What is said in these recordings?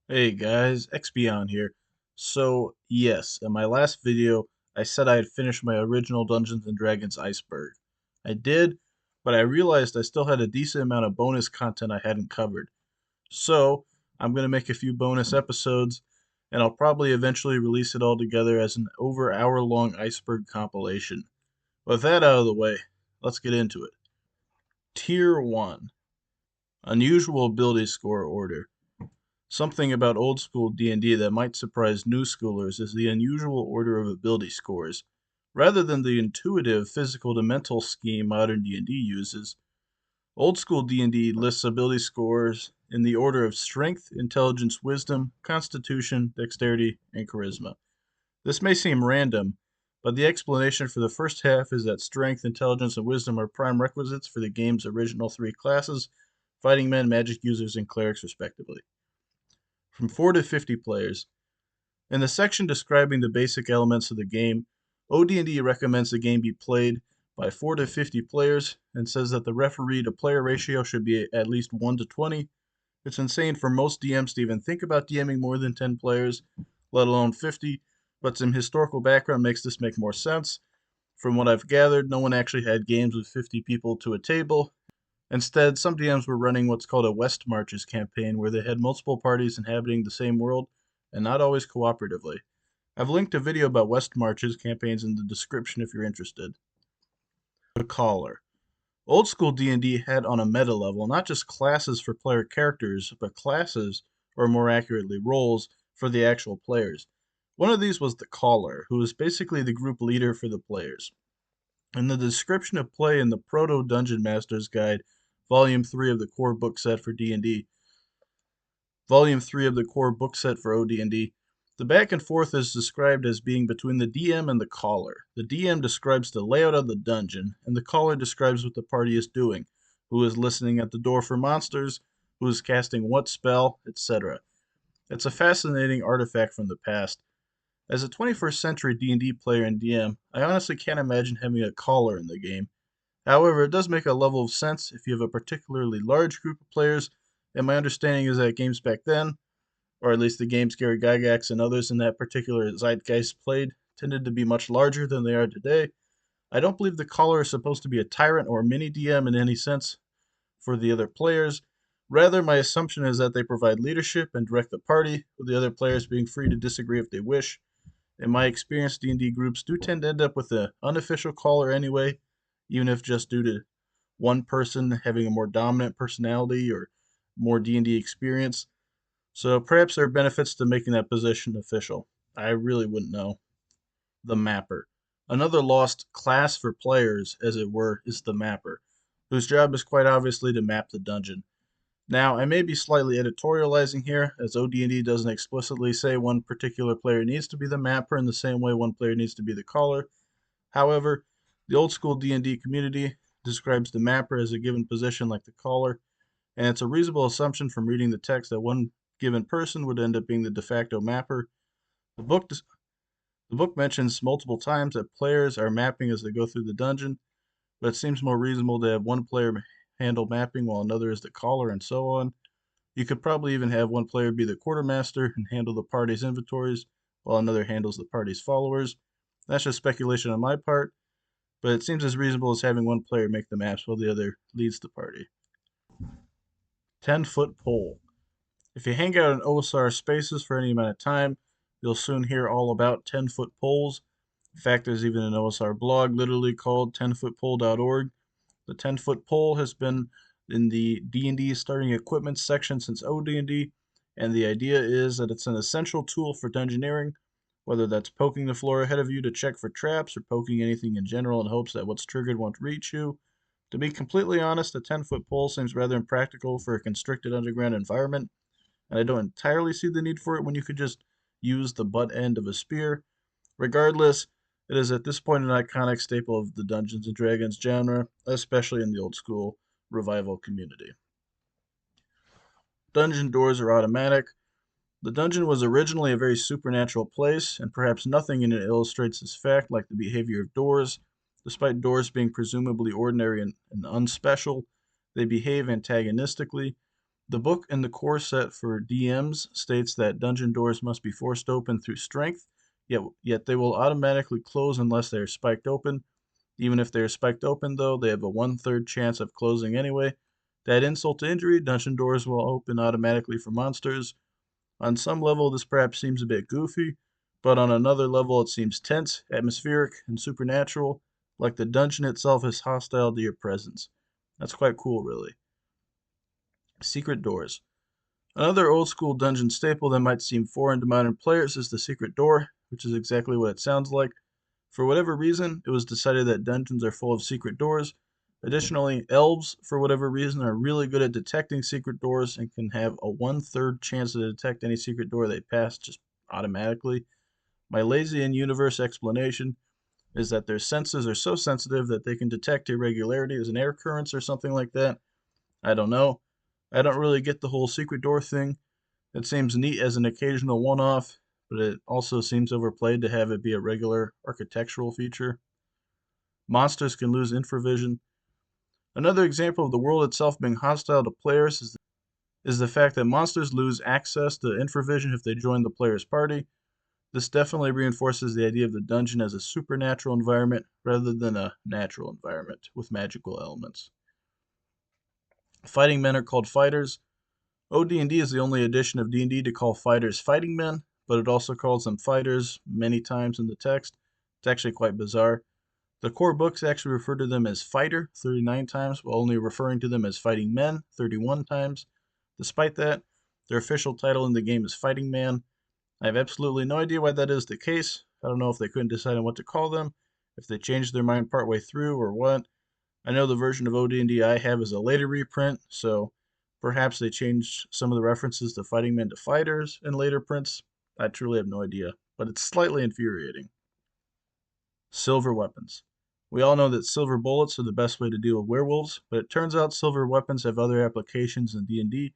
Hey guys, Ex-Peon here. So, yes, in my last video, I said I had finished my original Dungeons& and Dragons Iceberg. I did, but I realized I still had a decent amount of bonus content I hadn't covered. So, I'm going to make a few bonus episodes, and I'll probably eventually release it all together as an over hour-long Iceberg compilation. With that out of the way, let's get into it. Tier 1. Unusual Ability Score Order. Something about old school D&D that might surprise new schoolers is the unusual order of ability scores. Rather than the intuitive physical to mental scheme modern D&D uses, old school D&D lists ability scores in the order of strength, intelligence, wisdom, constitution, dexterity, and charisma. This may seem random, but the explanation for the first half is that strength, intelligence, and wisdom are prime requisites for the game's original three classes: fighting men, magic users, and clerics respectively. From 4 to 50 players. In the section describing the basic elements of the game, OD&D recommends the game be played by 4 to 50 players and says that the referee to player ratio should be at least 1 to 20. It's insane for most DMs to even think about DMing more than 10 players, let alone 50, but some historical background makes this make more sense. From what I've gathered, no one actually had games with 50 people to a table. Instead, some DMs were running what's called a West Marches campaign, where they had multiple parties inhabiting the same world, and not always cooperatively. I've linked a video about West Marches campaigns in the description if you're interested. The Caller. Old school D&D had on a meta level not just classes for player characters, but classes, or more accurately roles, for the actual players. One of these was the Caller, who was basically the group leader for the players. In the description of play in the Proto Dungeon Master's Guide, Volume 3 of the core book set for D&D, Volume 3 of the core book set for OD&D, the back and forth is described as being between the DM and the caller. The DM describes the layout of the dungeon, and the caller describes what the party is doing, who is listening at the door for monsters, who is casting what spell, etc. It's a fascinating artifact from the past. As a 21st century D&D player and DM, I honestly can't imagine having a caller in the game. However, it does make a level of sense if you have a particularly large group of players, and my understanding is that games back then, or at least the games Gary Gygax and others in that particular zeitgeist played, tended to be much larger than they are today. I don't believe the caller is supposed to be a tyrant or mini DM in any sense for the other players. Rather, my assumption is that they provide leadership and direct the party, with the other players being free to disagree if they wish. In my experience, D&D groups do tend to end up with an unofficial caller anyway, even if just due to one person having a more dominant personality or more D&D experience. So perhaps there are benefits to making that position official. I really wouldn't know. The Mapper. Another lost class for players, as it were, is the Mapper, whose job is quite obviously to map the dungeon. Now, I may be slightly editorializing here, as OD&D doesn't explicitly say one particular player needs to be the mapper in the same way one player needs to be the caller. However, the old school D&D community describes the mapper as a given position like the caller, and it's a reasonable assumption from reading the text that one given person would end up being the de facto mapper. The book the book mentions multiple times that players are mapping as they go through the dungeon, but it seems more reasonable to have one player handle mapping while another is the caller and so on. You could probably even have one player be the quartermaster and handle the party's inventories, while another handles the party's followers. That's just speculation on my part, but it seems as reasonable as having one player make the maps while the other leads the party. 10-foot pole. If you hang out in OSR spaces for any amount of time, you'll soon hear all about 10-foot poles. In fact, there's even an OSR blog literally called 10footpole.org. The 10-foot pole has been in the D&D starting equipment section since OD&D, and the idea is that it's an essential tool for dungeoneering, whether that's poking the floor ahead of you to check for traps or poking anything in general in hopes that what's triggered won't reach you. To be completely honest, a 10-foot pole seems rather impractical for a constricted underground environment, and I don't entirely see the need for it when you could just use the butt end of a spear. Regardless, it is at this point an iconic staple of the Dungeons and Dragons genre, especially in the old school revival community. Dungeon doors are automatic. The dungeon was originally a very supernatural place, and perhaps nothing in it illustrates this fact like the behavior of doors. Despite doors being presumably ordinary and unspecial, they behave antagonistically. The book in the core set for DMs states that dungeon doors must be forced open through strength, yet they will automatically close unless they are spiked open. Even if they are spiked open, though, they have a one-third chance of closing anyway. To add insult to injury, dungeon doors will open automatically for monsters. On some level, this perhaps seems a bit goofy, but on another level, it seems tense, atmospheric, and supernatural, like the dungeon itself is hostile to your presence. That's quite cool, really. Secret doors. Another old school dungeon staple that might seem foreign to modern players is the secret door, which is exactly what it sounds like. For whatever reason, it was decided that dungeons are full of secret doors. Additionally, elves, for whatever reason, are really good at detecting secret doors and can have a one-third chance to detect any secret door they pass just automatically. My lazy in universe explanation is that their senses are so sensitive that they can detect irregularities in air currents or something like that. I don't know. I don't really get the whole secret door thing. It seems neat as an occasional one off, but it also seems overplayed to have it be a regular architectural feature. Monsters can lose infravision. Another example of the world itself being hostile to players is the fact that monsters lose access to infravision if they join the player's party. This definitely reinforces the idea of the dungeon as a supernatural environment rather than a natural environment with magical elements. Fighting men are called fighters. OD&D is the only edition of D&D to call fighters fighting men, but it also calls them fighters many times in the text. It's actually quite bizarre. The core books actually refer to them as fighter 39 times, while only referring to them as fighting men 31 times. Despite that, their official title in the game is Fighting Man. I have absolutely no idea why that is the case. I don't know if they couldn't decide on what to call them, if they changed their mind partway through, or what. I know the version of OD&D I have is a later reprint, so perhaps they changed some of the references to fighting men to fighters in later prints. I truly have no idea, but it's slightly infuriating. Silver weapons. We all know that silver bullets are the best way to deal with werewolves, but it turns out silver weapons have other applications in D&D.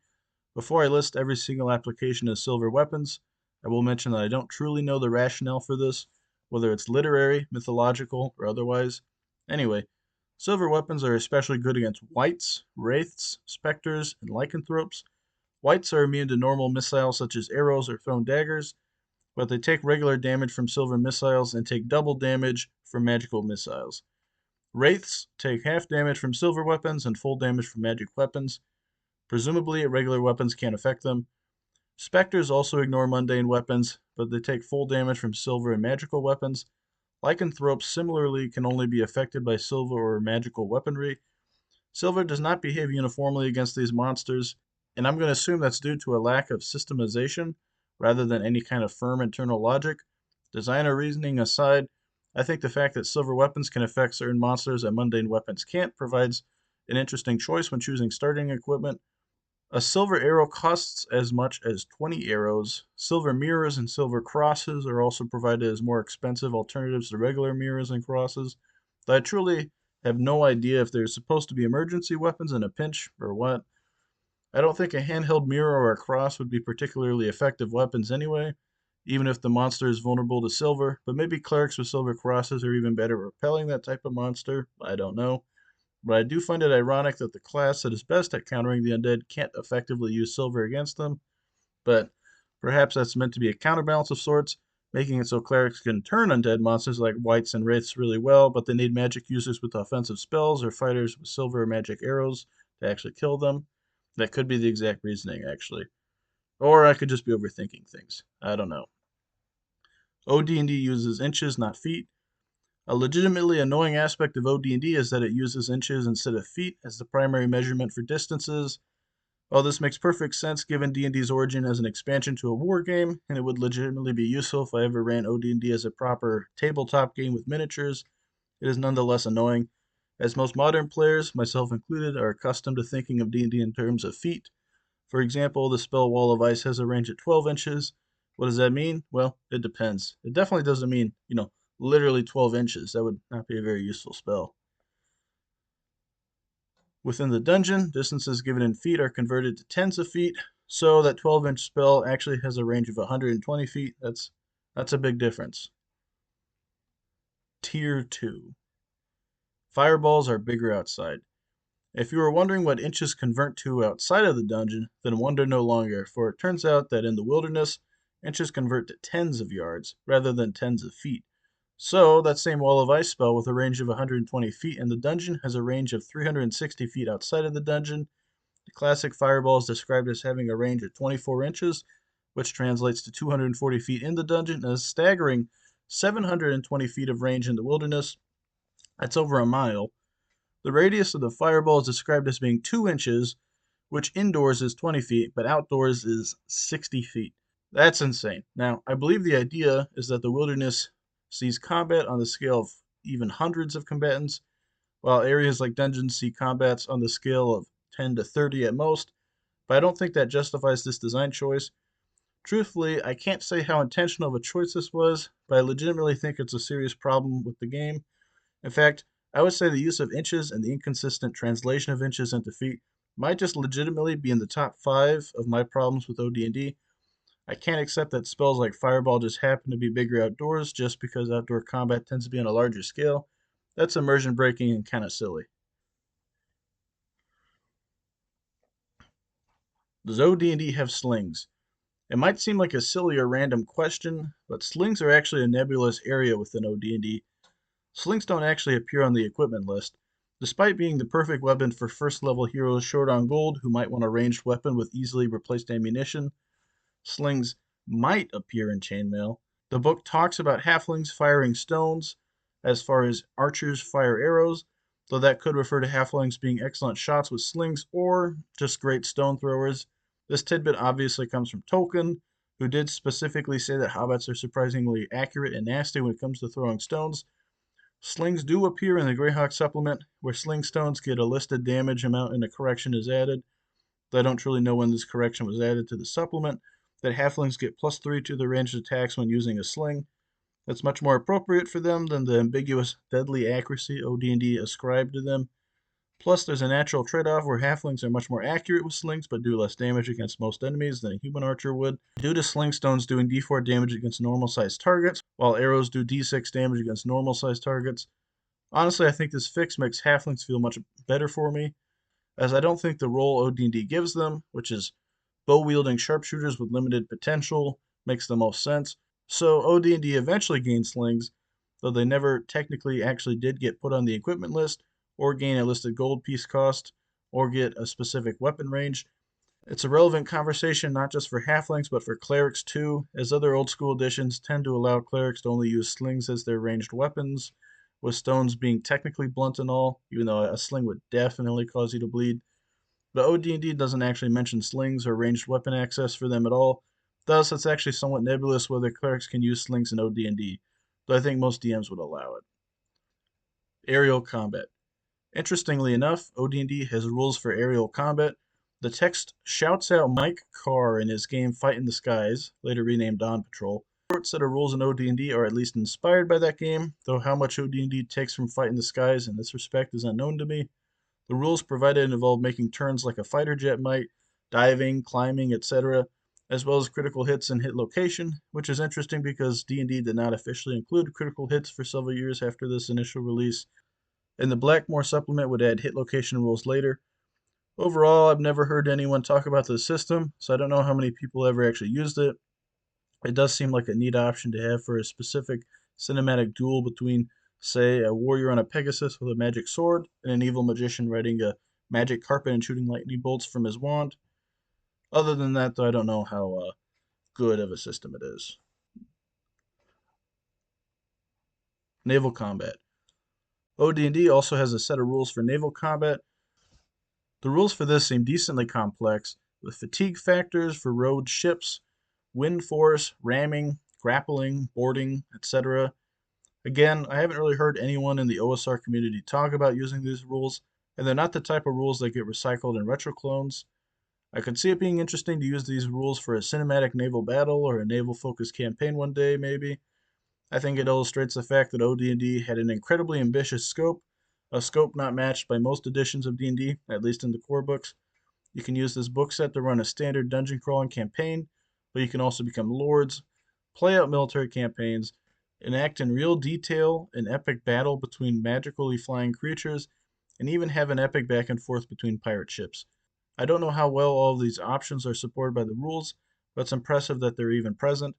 Before I list every single application of silver weapons, I will mention that I don't truly know the rationale for this, whether it's literary, mythological, or otherwise. Anyway, silver weapons are especially good against wights, wraiths, specters, and lycanthropes. Wights are immune to normal missiles such as arrows or thrown daggers, but they take regular damage from silver missiles and take double damage from magical missiles. Wraiths take half damage from silver weapons and full damage from magic weapons. Presumably, regular weapons can't affect them. Spectres also ignore mundane weapons, but they take full damage from silver and magical weapons. Lycanthropes similarly can only be affected by silver or magical weaponry. Silver does not behave uniformly against these monsters, and I'm going to assume that's due to a lack of systemization rather than any kind of firm internal logic. Design or reasoning aside, I think the fact that silver weapons can affect certain monsters and mundane weapons can't provides an interesting choice when choosing starting equipment. A silver arrow costs as much as 20 arrows. Silver mirrors and silver crosses are also provided as more expensive alternatives to regular mirrors and crosses. Though I truly have no idea if they're supposed to be emergency weapons in a pinch or what. I don't think a handheld mirror or a cross would be particularly effective weapons anyway, even if the monster is vulnerable to silver, but maybe clerics with silver crosses are even better at repelling that type of monster. I don't know. But I do find it ironic that the class that is best at countering the undead can't effectively use silver against them, but perhaps that's meant to be a counterbalance of sorts, making it so clerics can turn undead monsters like wights and wraiths really well, but they need magic users with offensive spells or fighters with silver or magic arrows to actually kill them. That could be the exact reasoning, actually. Or I could just be overthinking things. I don't know. OD&D uses inches, not feet. A legitimately annoying aspect of OD&D is that it uses inches instead of feet as the primary measurement for distances. While this makes perfect sense given D&D's origin as an expansion to a war game, and it would legitimately be useful if I ever ran OD&D as a proper tabletop game with miniatures, it is nonetheless annoying, as most modern players, myself included, are accustomed to thinking of D&D in terms of feet. For example, the spell Wall of Ice has a range of 12 inches. What does that mean? Well, it depends. It definitely doesn't mean, literally 12 inches. That would not be a very useful spell. Within the dungeon, distances given in feet are converted to tens of feet, so that 12-inch spell actually has a range of 120 feet. That's a big difference. Tier 2. Fireballs are bigger outside. If you were wondering what inches convert to outside of the dungeon, then wonder no longer, for it turns out that in the wilderness, inches convert to tens of yards rather than tens of feet. So, that same wall of ice spell with a range of 120 feet in the dungeon has a range of 360 feet outside of the dungeon. The classic fireball is described as having a range of 24 inches, which translates to 240 feet in the dungeon, and a staggering 720 feet of range in the wilderness. That's over a mile. The radius of the fireball is described as being 2 inches, which indoors is 20 feet, but outdoors is 60 feet. That's insane. Now, I believe the idea is that the wilderness sees combat on the scale of even hundreds of combatants, while areas like dungeons see combats on the scale of 10 to 30 at most, but I don't think that justifies this design choice. Truthfully, I can't say how intentional of a choice this was, but I legitimately think it's a serious problem with the game. In fact, I would say the use of inches and the inconsistent translation of inches into feet might just legitimately be in the top 5 of my problems with OD&D. I can't accept that spells like Fireball just happen to be bigger outdoors just because outdoor combat tends to be on a larger scale. That's immersion breaking and kind of silly. Does OD&D have slings? It might seem like a silly or random question, but slings are actually a nebulous area within OD&D. Slings don't actually appear on the equipment list, despite being the perfect weapon for first level heroes short on gold who might want a ranged weapon with easily replaced ammunition. Slings might appear in chainmail. The book talks about halflings firing stones as far as archers fire arrows, though that could refer to halflings being excellent shots with slings or just great stone throwers. This tidbit obviously comes from Tolkien, who did specifically say that hobbits are surprisingly accurate and nasty when it comes to throwing stones. Slings do appear in the Greyhawk supplement, where sling stones get a listed damage amount and a correction is added. Though I don't truly know when this correction was added to the supplement, that halflings get +3 to their ranged attacks when using a sling. That's much more appropriate for them than the ambiguous deadly accuracy OD&D ascribed to them. Plus, there's a natural trade-off where halflings are much more accurate with slings but do less damage against most enemies than a human archer would, due to sling stones doing d4 damage against normal-sized targets, while arrows do d6 damage against normal-sized targets. Honestly, I think this fix makes halflings feel much better for me, as I don't think the role OD&D gives them, which is bow-wielding sharpshooters with limited potential, makes the most sense. So OD&D eventually gained slings, though they never technically actually did get put on the equipment list, or gain a listed gold piece cost, or get a specific weapon range. It's a relevant conversation not just for halflings, but for clerics too, as other old school editions tend to allow clerics to only use slings as their ranged weapons, with stones being technically blunt and all, even though a sling would definitely cause you to bleed. But OD&D doesn't actually mention slings or ranged weapon access for them at all. Thus, it's actually somewhat nebulous whether clerics can use slings in OD&D, though I think most DMs would allow it. Aerial combat. Interestingly enough, OD&D has rules for aerial combat. The text shouts out Mike Carr in his game Fight in the Skies, later renamed Dawn Patrol. A short set of rules in OD&D are at least inspired by that game, though how much OD&D takes from Fight in the Skies in this respect is unknown to me. The rules provided involve making turns like a fighter jet might, diving, climbing, etc., as well as critical hits and hit location, which is interesting because D&D did not officially include critical hits for several years after this initial release, and the Blackmore supplement would add hit location rules later. Overall, I've never heard anyone talk about this system, so I don't know how many people ever actually used it. It does seem like a neat option to have for a specific cinematic duel between, say, a warrior on a Pegasus with a magic sword and an evil magician riding a magic carpet and shooting lightning bolts from his wand. Other than that, though, I don't know how good of a system it is. Naval combat. OD&D also has a set of rules for naval combat. The rules for this seem decently complex, with fatigue factors for rowed ships, wind force, ramming, grappling, boarding, etc. Again, I haven't really heard anyone in the OSR community talk about using these rules, and they're not the type of rules that get recycled in retro clones. I could see it being interesting to use these rules for a cinematic naval battle or a naval focused campaign one day, maybe. I think it illustrates the fact that OD&D had an incredibly ambitious scope, a scope not matched by most editions of D&D, at least in the core books. You can use this book set to run a standard dungeon crawling campaign, but you can also become lords, play out military campaigns, enact in real detail an epic battle between magically flying creatures, and even have an epic back and forth between pirate ships. I don't know how well all of these options are supported by the rules, but it's impressive that they're even present.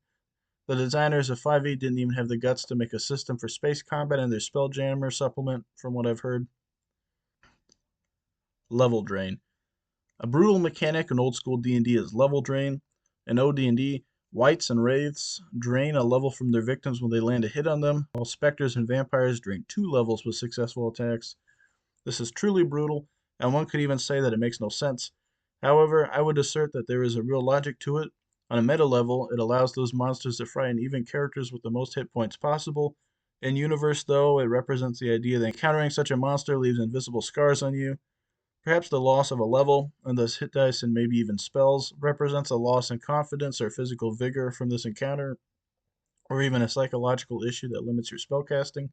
The designers of 5e didn't even have the guts to make a system for space combat in their Spelljammer supplement, from what I've heard. Level Drain. A brutal mechanic in old school D&D is level drain. In OD&D, wights and wraiths drain a level from their victims when they land a hit on them, while specters and vampires drain 2 levels with successful attacks. This is truly brutal, and one could even say that it makes no sense. However, I would assert that there is a real logic to it. On a meta level, it allows those monsters to frighten even characters with the most hit points possible. In universe, though, it represents the idea that encountering such a monster leaves invisible scars on you. Perhaps the loss of a level, and thus hit dice and maybe even spells, represents a loss in confidence or physical vigor from this encounter, or even a psychological issue that limits your spellcasting.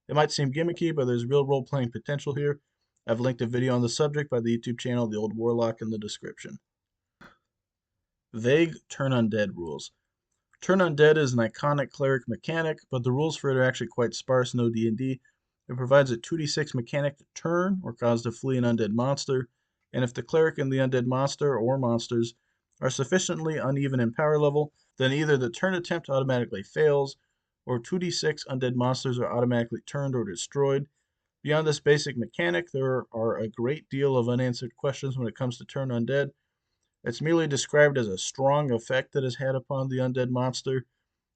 It might seem gimmicky, but there's real role playing potential here. I've linked a video on the subject by the YouTube channel The Old Warlock in the description. Vague Turn Undead rules. Turn Undead is an iconic cleric mechanic, but the rules for it are actually quite sparse in OD&D. It provides a 2d6 mechanic to turn or cause to flee an undead monster, and if the cleric and the undead monster or monsters are sufficiently uneven in power level, then either the turn attempt automatically fails, or 2d6 undead monsters are automatically turned or destroyed. Beyond this basic mechanic, there are a great deal of unanswered questions when it comes to turn undead. It's merely described as a strong effect that is had upon the undead monster,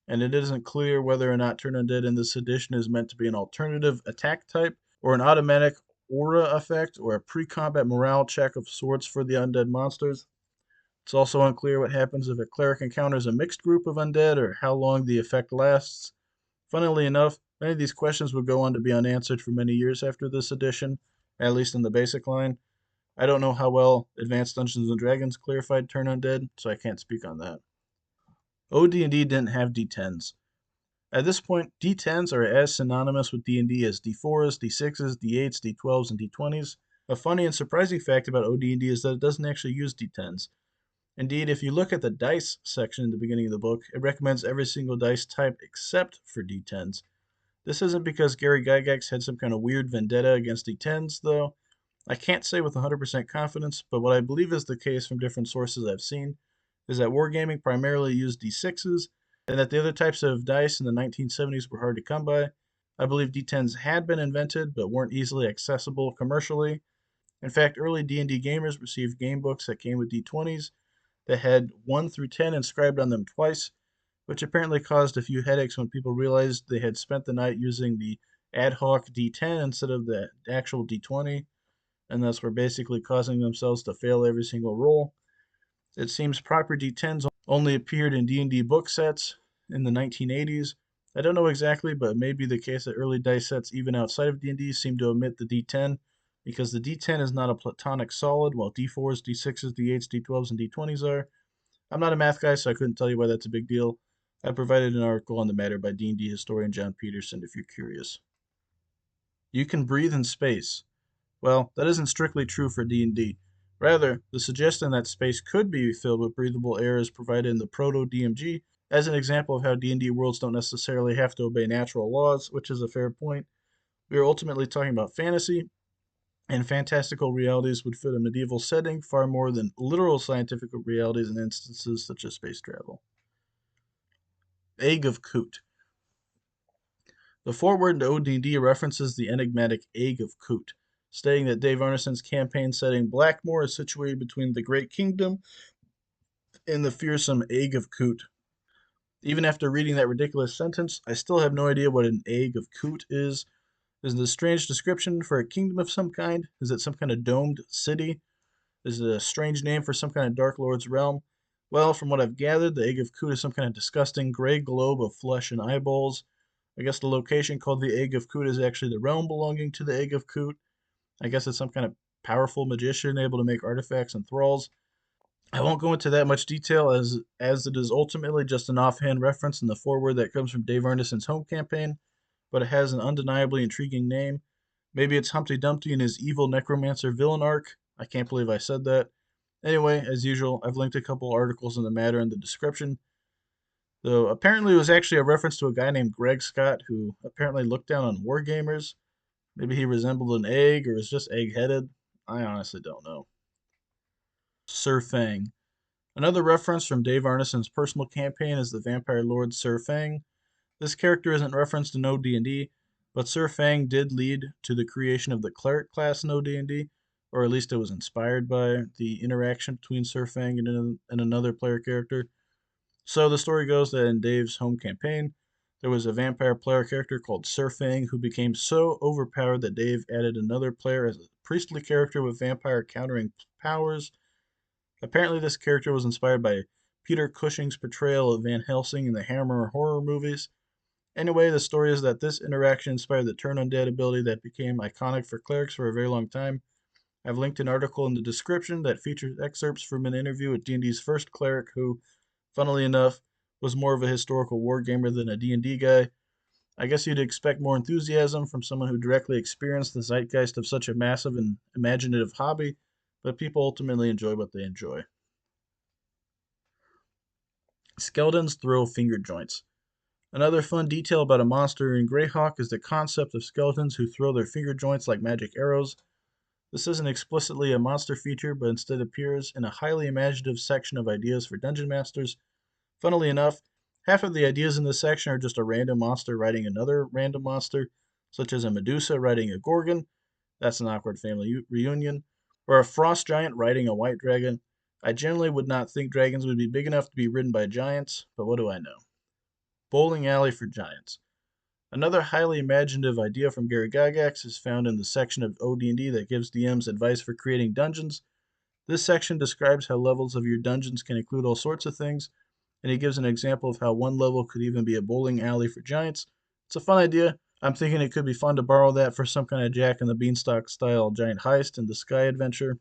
and it isn't clear whether or not Turn Undead in this edition is meant to be an alternative attack type, or an automatic aura effect, or a pre-combat morale check of sorts for the undead monsters. It's also unclear what happens if a cleric encounters a mixed group of undead, or how long the effect lasts. Funnily enough, many of these questions would go on to be unanswered for many years after this edition, at least in the basic line. I don't know how well Advanced Dungeons and Dragons clarified Turn Undead, so I can't speak on that. OD&D didn't have D10s. At this point, D10s are as synonymous with D&D as D4s, D6s, D8s, D12s, and D20s. A funny and surprising fact about OD&D is that it doesn't actually use D10s. Indeed, if you look at the dice section in the beginning of the book, it recommends every single dice type except for D10s. This isn't because Gary Gygax had some kind of weird vendetta against D10s, though. I can't say with 100% confidence, but what I believe is the case from different sources I've seen is that wargaming primarily used D6s, and that the other types of dice in the 1970s were hard to come by. I believe D10s had been invented, but weren't easily accessible commercially. In fact, early D&D gamers received game books that came with D20s that had 1 through 10 inscribed on them twice, which apparently caused a few headaches when people realized they had spent the night using the ad hoc D10 instead of the actual D20, and thus were basically causing themselves to fail every single roll. It seems proper D10s only appeared in D&D book sets in the 1980s. I don't know exactly, but it may be the case that early dice sets even outside of D&D seem to omit the D10 because the D10 is not a platonic solid, while D4s, D6s, D8s, D12s, and D20s are. I'm not a math guy, so I couldn't tell you why that's a big deal. I provided an article on the matter by D&D historian John Peterson if you're curious. You can breathe in space. Well, that isn't strictly true for D&D. Rather, the suggestion that space could be filled with breathable air is provided in the Proto-DMG as an example of how D&D worlds don't necessarily have to obey natural laws, which is a fair point. We are ultimately talking about fantasy, and fantastical realities would fit a medieval setting far more than literal scientific realities in instances such as space travel. Egg of Coot. The foreword to OD&D references the enigmatic Egg of Coot, stating that Dave Arneson's campaign setting Blackmoor is situated between the Great Kingdom and the fearsome Egg of Coot. Even after reading that ridiculous sentence, I still have no idea what an Egg of Coot is. Is it a strange description for a kingdom of some kind? Is it some kind of domed city? Is it a strange name for some kind of Dark Lord's realm? Well, from what I've gathered, the Egg of Coot is some kind of disgusting gray globe of flesh and eyeballs. I guess the location called the Egg of Coot is actually the realm belonging to the Egg of Coot. I guess it's some kind of powerful magician able to make artifacts and thralls. I won't go into that much detail as it is ultimately just an offhand reference in the foreword that comes from Dave Arneson's home campaign, but it has an undeniably intriguing name. Maybe it's Humpty Dumpty and his evil necromancer villain arc. I can't believe I said that. Anyway, as usual, I've linked a couple articles on the matter in the description. Though apparently it was actually a reference to a guy named Greg Scott who apparently looked down on wargamers. Maybe he resembled an egg or was just egg-headed. I honestly don't know. Sir Fang. Another reference from Dave Arneson's personal campaign is the vampire lord Sir Fang. This character isn't referenced in OD&D, but Sir Fang did lead to the creation of the cleric class in OD&D, or at least it was inspired by the interaction between Sir Fang and another player character. So the story goes that in Dave's home campaign, there was a vampire player character called Sir Fang who became so overpowered that Dave added another player as a priestly character with vampire countering powers. Apparently, this character was inspired by Peter Cushing's portrayal of Van Helsing in the Hammer horror movies. Anyway, the story is that this interaction inspired the Turn Undead ability that became iconic for clerics for a very long time. I've linked an article in the description that features excerpts from an interview with D&D's first cleric who, funnily enough, was more of a historical wargamer than a D&D guy. I guess you'd expect more enthusiasm from someone who directly experienced the zeitgeist of such a massive and imaginative hobby, but people ultimately enjoy what they enjoy. Skeletons throw finger joints. Another fun detail about a monster in Greyhawk is the concept of skeletons who throw their finger joints like magic arrows. This isn't explicitly a monster feature, but instead appears in a highly imaginative section of ideas for dungeon masters. Funnily enough, half of the ideas in this section are just a random monster riding another random monster, such as a Medusa riding a Gorgon. That's an awkward family reunion. Or a frost giant riding a white dragon. I generally would not think dragons would be big enough to be ridden by giants, but what do I know? Bowling alley for giants. Another highly imaginative idea from Gary Gygax is found in the section of OD&D that gives DMs advice for creating dungeons. This section describes how levels of your dungeons can include all sorts of things, and he gives an example of how one level could even be a bowling alley for giants. It's a fun idea. I'm thinking it could be fun to borrow that for some kind of Jack and the Beanstalk style giant heist in the Sky adventure.